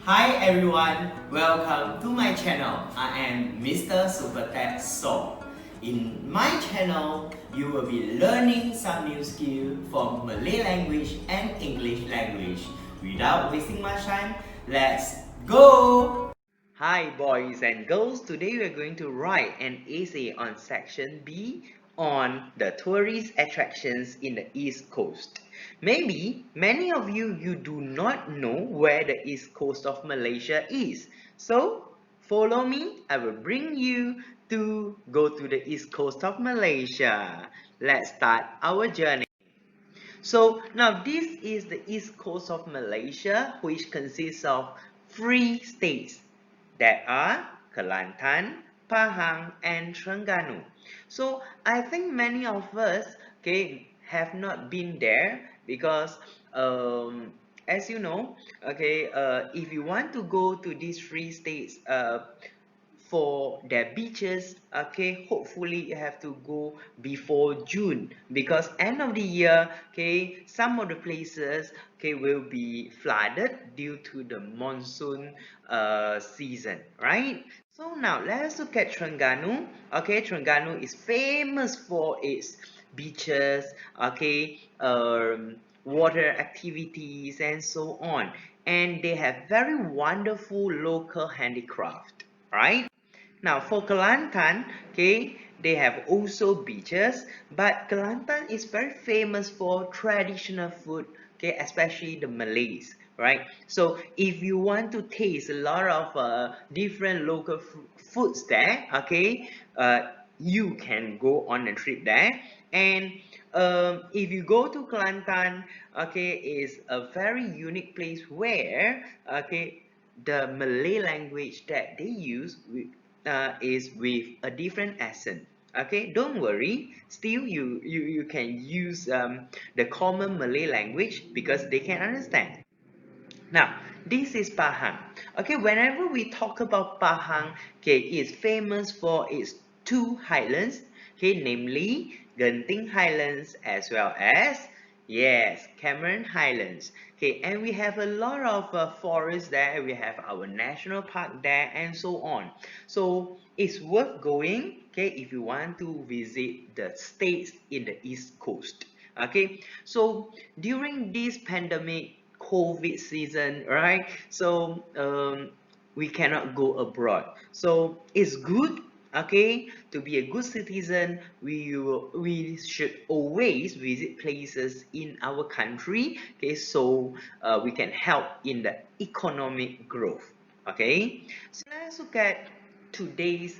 Hi everyone, welcome to my channel. I am Mr. Supertech So. In my channel, you will be learning some new skills from Malay language and English language. Without wasting much time, let's go! Hi boys and girls, today we are going to write an essay on section B on the tourist attractions in the East Coast. Maybe many of you do not know where the East Coast of Malaysia is. So follow me, I will bring you to go to the East Coast of Malaysia. Let's start our journey. So now this is the East Coast of Malaysia, which consists of three states that are Kelantan, Pahang, and Terengganu. So I think many of us have not been there because as you know, if you want to go to these three states for their beaches, hopefully you have to go before June, because end of the year, some of the places will be flooded due to the monsoon season, right? So now let's look at Terengganu. Terengganu is famous for its beaches, water activities, and so on, and they have very wonderful local handicraft, right? Now for Kelantan, they have also beaches, but Kelantan is very famous for traditional food, especially the Malays, right? So if you want to taste a lot of different local foods there, you can go on a trip there. And if you go to Kelantan, is a very unique place where, the Malay language that they use is with a different accent. Don't worry, still you can use the common Malay language because they can understand. Now this is Pahang. Whenever we talk about Pahang, it's famous for its two highlands, namely Genting Highlands as well as, yes, Cameron Highlands. And we have a lot of forests there. We have our national park there, and so on. So it's worth going, if you want to visit the states in the East Coast. So during this pandemic COVID season, right? So we cannot go abroad. So it's good, to be a good citizen. We should always visit places in our country, so we can help in the economic growth. So let's look at today's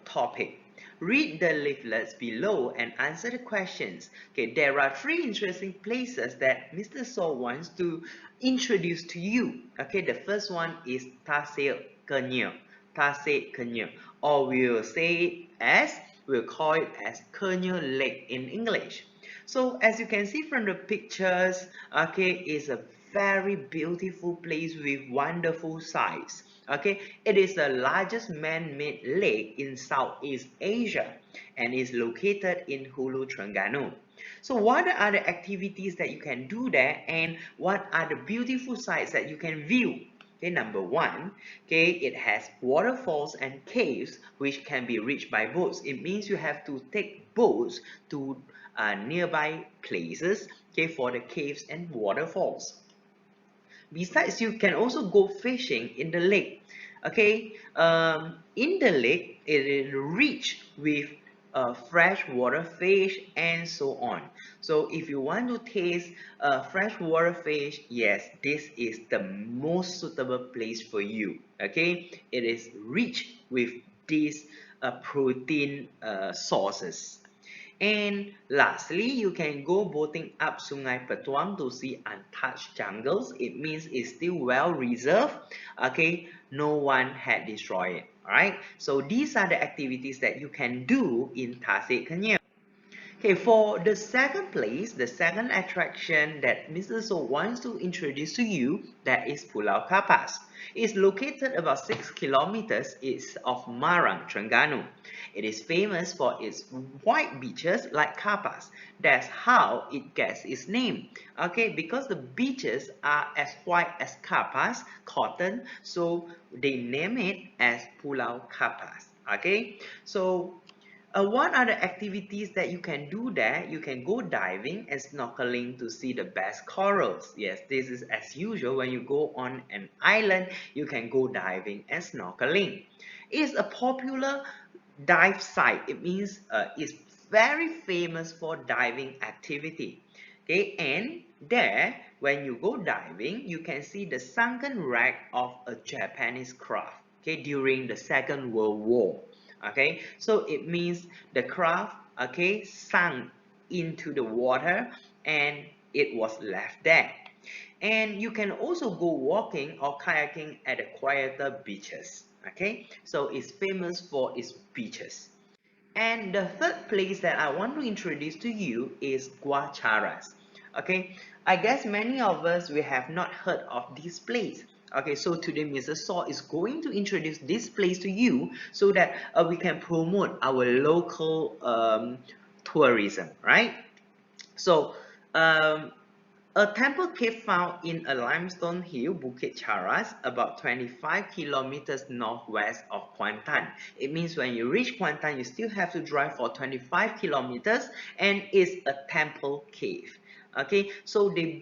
topic. Read the leaflets below and answer the questions. There are three interesting places that Mr. So wants to introduce to you. The first one is Tasik Kenyir. Tasik Kenyir, or we'll call it as Kenyir Lake in English. So as you can see from the pictures, it's a very beautiful place with wonderful sights. It is the largest man-made lake in Southeast Asia and is located in Hulu, Terengganu. So what are the activities that you can do there, and what are the beautiful sights that you can view? Number one, it has waterfalls and caves which can be reached by boats. It means you have to take boats to nearby places, for the caves and waterfalls. Besides, you can also go fishing in the lake. In the lake, it is rich with freshwater fish and so on. So if you want to taste freshwater fish, yes, this is the most suitable place for you. It is rich with these protein sources. And lastly, you can go boating up Sungai Petuang to see untouched jungles. It means it's still well reserved. No one had destroyed it. Alright, so these are the activities that you can do in Tasik Kenyir. Okay, for the second place, the second attraction that Mr. So wants to introduce to you, that is Pulau Kapas. It's located about 6 kilometers east of Marang, Terengganu. It is famous for its white beaches like Kapas. That's how it gets its name. Okay, because the beaches are as white as Kapas, cotton, so they name it as Pulau Kapas. Okay, so what are the activities that you can do there? You can go diving and snorkeling to see the best corals. Yes, this is as usual. When you go on an island, you can go diving and snorkeling. It's a popular dive site. It means it's very famous for diving activity. Okay, and there, when you go diving, you can see the sunken wreck of a Japanese craft. Okay, during the Second World War. Okay, so it means the craft, okay, sunk into the water and it was left there. And you can also go walking or kayaking at the quieter beaches. Okay, so it's famous for its beaches. And the third place that I want to introduce to you is Gua Charas. Okay, I guess many of us we have not heard of this place. Okay, so today Mr. Saw is going to introduce this place to you so that we can promote our local tourism, right? So um, a temple cave found in a limestone hill, Bukit Charas, about 25 kilometers northwest of Kuantan. It means when you reach Kuantan, you still have to drive for 25 kilometers, and it's a temple cave. Okay, so they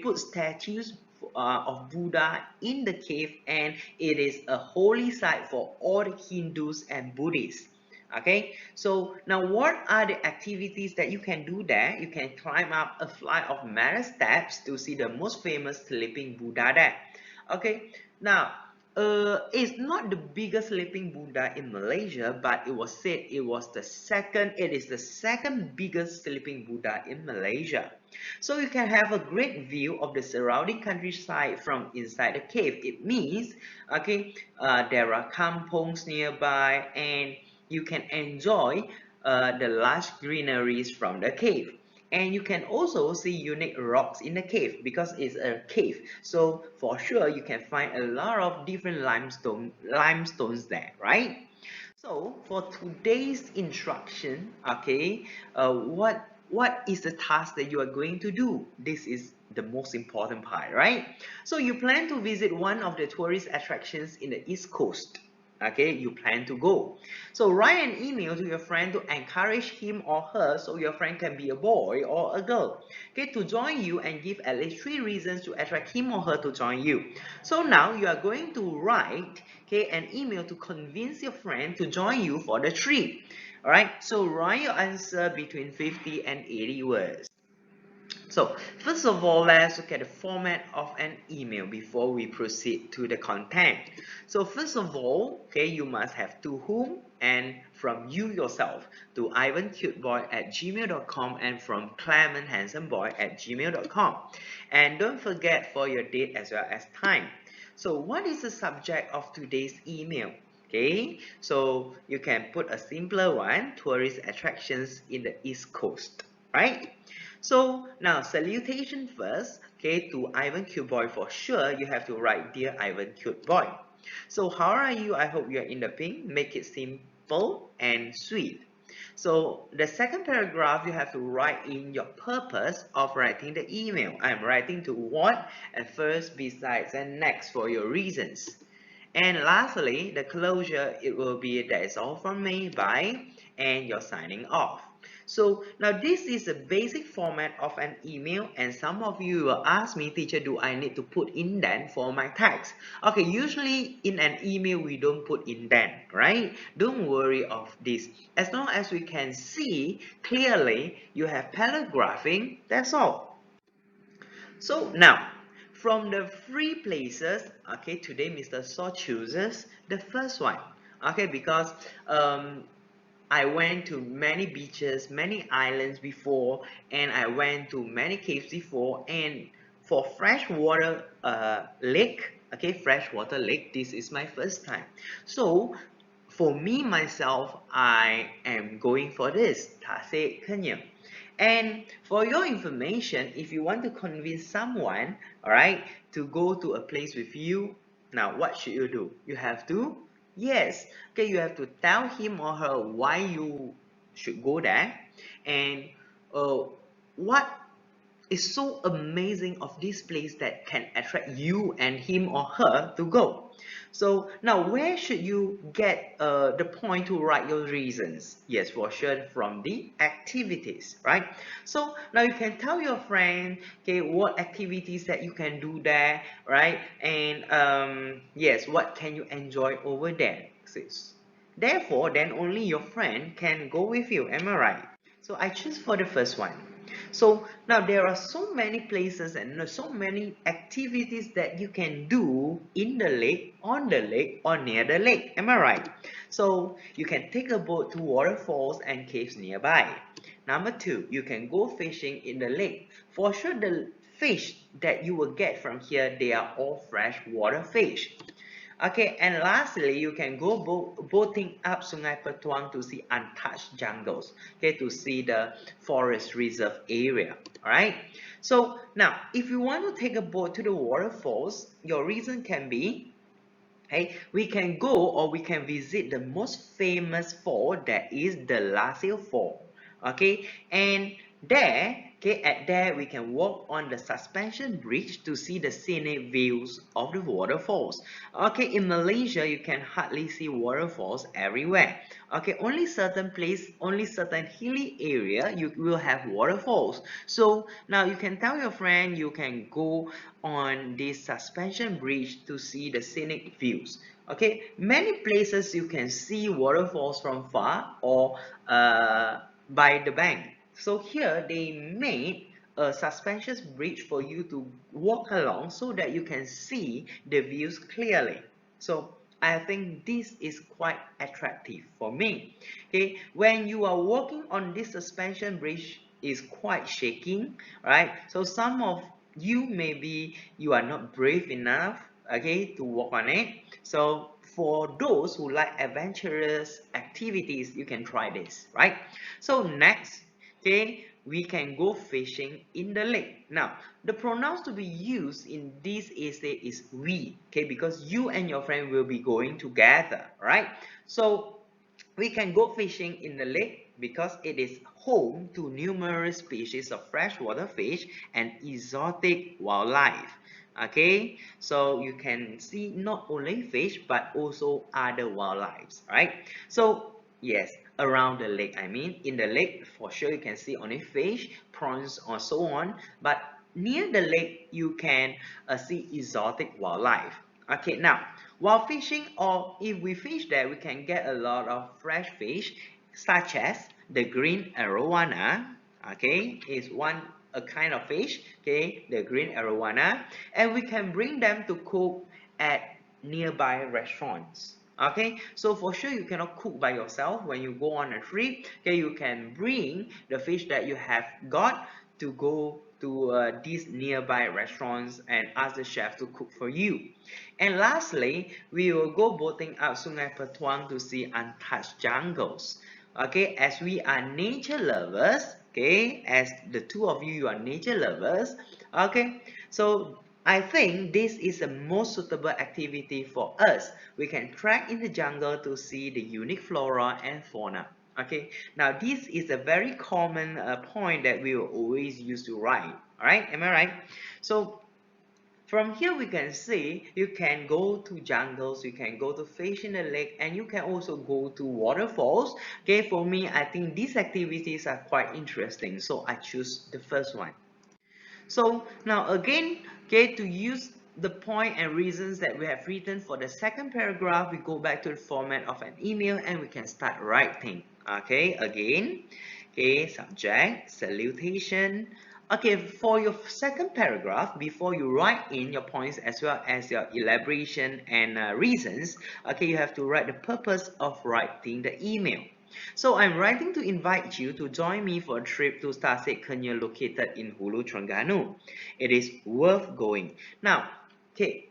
put statues of Buddha in the cave, and it is a holy site for all the Hindus and Buddhists. Okay, so now what are the activities that you can do there? You can climb up a flight of metal steps to see the most famous sleeping Buddha there. Okay, now it's not the biggest sleeping Buddha in Malaysia, but it was said it is the second biggest sleeping Buddha in Malaysia. So you can have a great view of the surrounding countryside from inside the cave. It means, okay, there are kampongs nearby, and you can enjoy the lush greeneries from the cave. And you can also see unique rocks in the cave because it's a cave. So for sure you can find a lot of different limestones there, right? So for today's instruction, okay, what is the task that you are going to do? This is the most important part, right? So you plan to visit one of the tourist attractions in the East Coast. Okay, you plan to go. So write an email to your friend to encourage him or her so your friend can be a boy or a girl. Okay, to join you and give at least 3 reasons to attract him or her to join you. So now you are going to write, okay, an email to convince your friend to join you for the trip. Alright, so write your answer between 50 and 80 words. So first of all, let's look at the format of an email before we proceed to the content. So first of all, okay, you must have to whom and from you yourself to ivancuteboy@gmail.com and from clementhandsomeboy@gmail.com. And don't forget for your date as well as time. So what is the subject of today's email? Okay, so you can put a simpler one, tourist attractions in the East Coast, right? So now salutation first, okay, to Ivan Cute Boy for sure, you have to write Dear Ivan Cute Boy. So how are you? I hope you're in the pink. Make it simple and sweet. So the second paragraph, you have to write in your purpose of writing the email. I'm writing to what, at first, besides, and next for your reasons. And lastly, the closure, it will be that's all from me, bye, and you're signing off. So now this is a basic format of an email, and some of you will ask me, teacher, do I need to put indent for my text? Okay, usually in an email we don't put indent, right? Don't worry of this. As long as we can see clearly you have paragraphing, that's all. So now, from the three places, okay, today Mr. Saw chooses the first one, okay, because I went to many beaches, many islands before, and I went to many caves before, and for freshwater lake, okay, freshwater lake, this is my first time. So for me myself, I am going for this Tasik Kenya. And for your information, if you want to convince someone, all right, to go to a place with you, now what should you do? You have to, yes, okay, you have to tell him or her why you should go there, and uh, what is so amazing of this place that can attract you and him or her to go. So now where should you get the point to write your reasons? Yes, for sure from the activities, right? So now you can tell your friend, okay, what activities that you can do there, right? And yes, what can you enjoy over there? Therefore, then only your friend can go with you, am I right? So I choose for the first one. So now there are so many places and so many activities that you can do in the lake, on the lake, or near the lake. Am I right? So you can take a boat to waterfalls and caves nearby. Number two, you can go fishing in the lake. For sure, the fish that you will get from here, they are all freshwater fish. Okay, and lastly, you can go boating up Sungai Petuang to see untouched jungles, okay, to see the forest reserve area, all right? So now, if you want to take a boat to the waterfalls, your reason can be, hey, we can go or we can visit the most famous fall, that is the Lasil Fall, okay, and there, okay, at there we can walk on the suspension bridge to see the scenic views of the waterfalls. Okay, in Malaysia you can hardly see waterfalls everywhere. Okay, only certain place, only certain hilly area you will have waterfalls. So now you can tell your friend you can go on this suspension bridge to see the scenic views. Okay, many places you can see waterfalls from far or by the bank. So here they made a suspension bridge for you to walk along so that you can see the views clearly. So I think this is quite attractive for me. Okay, when you are walking on this suspension bridge is quite shaking, right? So some of you maybe you are not brave enough, okay, to walk on it. So for those who like adventurous activities, you can try this, right? So next, okay, we can go fishing in the lake. Now the pronouns to be used in this essay is we, okay, because you and your friend will be going together, right? So we can go fishing in the lake because it is home to numerous species of freshwater fish and exotic wildlife. Okay, so you can see not only fish but also other wildlife, right? So yes, around the lake, I mean, in the lake for sure you can see only fish, prawns, or so on. But near the lake you can see exotic wildlife. Okay, now while fishing, or if we fish there, we can get a lot of fresh fish, such as the green arowana. Okay, is one a kind of fish. Okay, the green arowana, and we can bring them to cook at nearby restaurants. Okay, so for sure you cannot cook by yourself when you go on a trip. Okay, you can bring the fish that you have got to go to these nearby restaurants and ask the chef to cook for you. And lastly, we will go boating up Sungai Petuang to see untouched jungles. Okay, as we are nature lovers, okay, as the two of you, you are nature lovers, okay, so I think this is the most suitable activity for us. We can trek in the jungle to see the unique flora and fauna. Okay, now this is a very common point that we will always use to write. All right, am I right? So from here we can see you can go to jungles, you can go to fish in the lake, and you can also go to waterfalls. Okay, for me, I think these activities are quite interesting, so I choose the first one. So now again, okay, to use the point and reasons that we have written for the second paragraph, we go back to the format of an email and we can start writing. Okay, again, okay, subject, salutation. Okay, for your second paragraph, before you write in your points as well as your elaboration and reasons, okay, you have to write the purpose of writing the email. So I'm writing to invite you to join me for a trip to Tasik Kenya located in Hulu, Terengganu. It is worth going. Now, okay,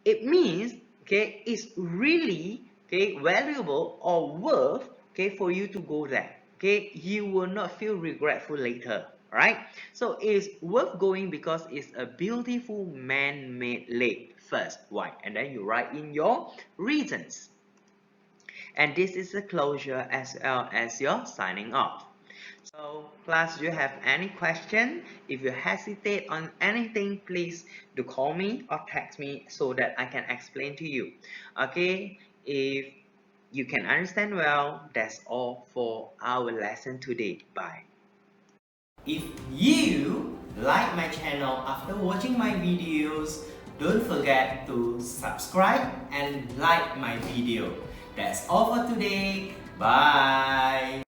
it means, okay, it's really, okay, valuable or worth, okay, for you to go there. Okay, you will not feel regretful later, right? So it's worth going because it's a beautiful man-made lake first. Why? And then you write in your reasons. And this is the closure as well as your signing off. So class, do you have any question? If you hesitate on anything, please do call me or text me so that I can explain to you. Okay, if you can understand well, that's all for our lesson today. Bye. If you like my channel after watching my videos, don't forget to subscribe and like my video. That's all for today. Bye!